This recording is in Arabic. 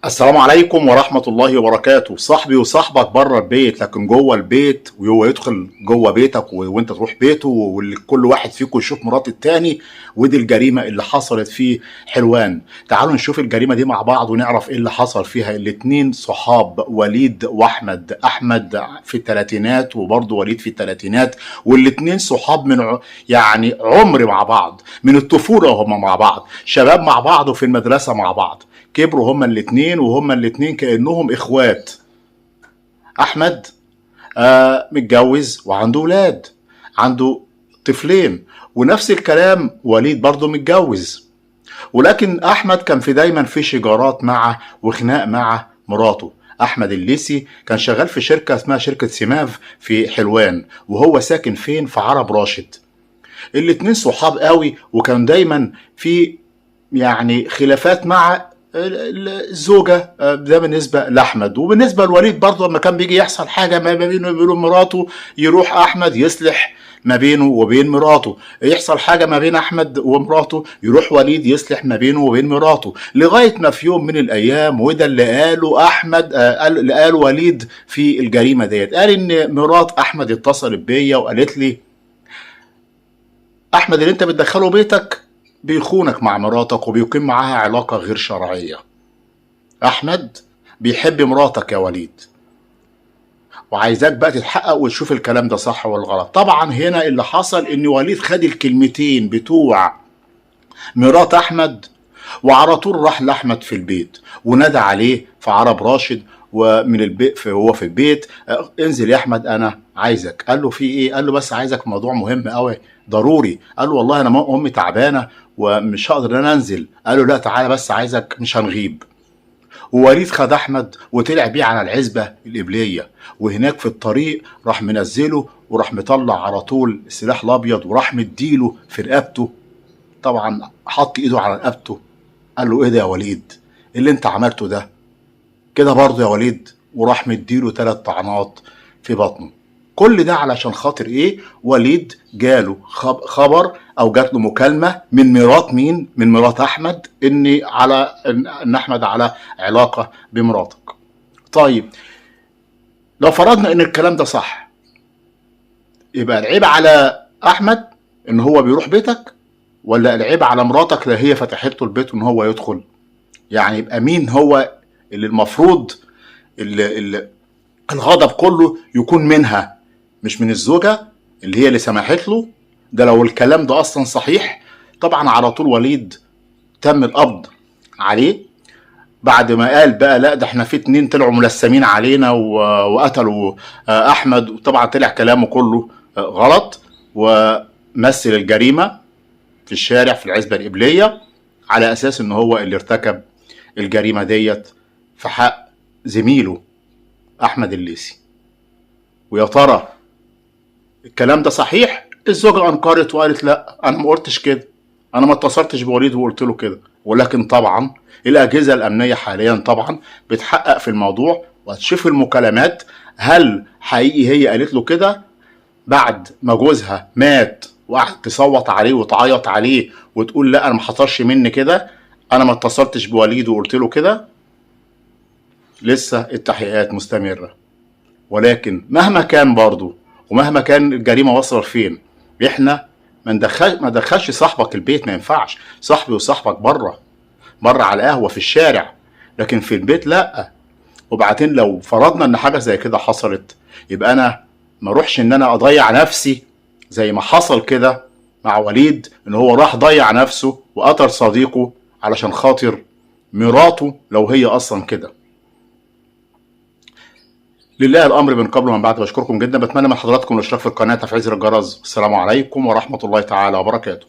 السلام عليكم ورحمة الله وبركاته. صاحبي وصاحبك بره البيت، لكن جوه البيت وهو يدخل جوه بيتك وانت تروح بيته، وكل واحد فيكم يشوف مرات التاني. ودي الجريمة اللي حصلت في حلوان. تعالوا نشوف الجريمة دي مع بعض ونعرف ايه اللي حصل فيها. الاتنين صحاب، وليد واحمد. احمد في الثلاثينات وبرضه وليد في الثلاثينات، والاتنين صحاب من يعني عمر مع بعض، من الطفولة وهم مع بعض، شباب مع بعض وفي المدرسة مع بعض. كبروا هما الاتنين وهما الاتنين كأنهم اخوات. احمد متجوز وعنده ولاد، عنده طفلين. ونفس الكلام وليد برضه متجوز. ولكن احمد كان دايما في شجارات مع وخناق مع مراته. احمد الليسي كان شغال في شركة اسمها شركة سماف في حلوان، وهو ساكن فين؟ في عرب راشد. الاتنين صحاب قوي، وكان دايما في يعني خلافات مع الزوجة. ده بالنسبة لأحمد. وبالنسبة لوليد برضه لما كان بيجي يحصل حاجة ما بينه وبين مراته، يروح أحمد يصلح ما بينه وبين مراته. يحصل حاجة ما بين أحمد ومراته، يروح وليد يصلح ما بينه وبين مراته. لغاية ما في يوم من الأيام، وده اللي قاله أحمد، اللي قاله وليد في الجريمة ديت، قال إن مرات أحمد اتصلت بيا وقالت لي أحمد اللي أنت بتدخله بيتك بيخونك مع مراتك وبيقيم معاها علاقة غير شرعية. احمد بيحب مراتك يا وليد، وعايزاك بقى تتحقق وتشوف الكلام ده صح ولا غلط. طبعا هنا اللي حصل ان وليد خد الكلمتين بتوع مرات احمد، وعلى طول راح لاحمد في البيت ونادى عليه في عرب راشد. ومن البيت هو في البيت، انزل يا احمد انا عايزك. قال له في ايه؟ قال له بس عايزك في موضوع مهم قوي ضروري. قال له والله انا امي تعبانه ومش هقدر ان انا انزل. قال له لا تعالى بس عايزك، مش هنغيب. ووليد خد احمد وطلع بيه على العزبه القبليه، وهناك في الطريق راح منزله وراح مطلع على طول السلاح الابيض وراح مديله في رقبته. طبعا حط ايده على رقبته. قال له ايه ده يا وليد اللي انت عملته ده كده برضه يا وليد؟ وراح مديله 3 طعنات في بطنه. كل ده علشان خاطر ايه؟ وليد جاله خبر او جات له مكالمه من مرات مين؟ من مرات احمد، ان احمد على علاقه بمراتك. طيب لو فرضنا ان الكلام ده صح، يبقى العيب على احمد ان هو بيروح بيتك، ولا العيب على مراتك اللي هي فتحت له البيت ان هو يدخل؟ يعني يبقى مين هو اللي المفروض اللي الغضب كله يكون منها، مش من الزوجة اللي هي اللي سمحت له؟ ده لو الكلام ده اصلا صحيح. طبعا على طول وليد تم القبض عليه، بعد ما قال بقى لا ده احنا في 2 طلعوا ملثمين علينا وقتلوا احمد. وطبعا طلع كلامه كله غلط، ومثل الجريمة في الشارع في العزبة القبلية على اساس ان هو اللي ارتكب الجريمة ديت في حق زميله احمد الليسي. ويا ترى الكلام ده صحيح؟ الزوجة انكرت وقالت لا انا ما قلتش كده، انا ما اتصلتش بوليد وقلت له كده. ولكن طبعا الاجهزة الامنية حاليا طبعا بتحقق في الموضوع وهتشوف المكالمات، هل حقيقي هي قالت له كده بعد ما جوزها مات وقعدت تصوت عليه وتعيط عليه وتقول لا انا ما حصلش مني كده، انا ما اتصلتش بوليد وقلت له كده؟ لسه التحقيقات مستمرة. ولكن مهما كان برضو ومهما كان الجريمة وصل فين، احنا ما ندخلش صاحبك البيت. ما ينفعش. صاحبي وصاحبك بره على القهوة في الشارع، لكن في البيت لا. وبعدين لو فرضنا ان حاجة زي كده حصلت، يبقى انا ما اروحش ان انا اضيع نفسي زي ما حصل كده مع وليد، ان هو راح ضيع نفسه وقتل صديقه علشان خاطر مراته لو هي اصلا كده. لله الامر من قبل ومن بعد. بشكركم جدا، بتمنى من حضراتكم الاشتراك في القناه، تفعيل زر الجرس. السلام عليكم ورحمه الله تعالى وبركاته.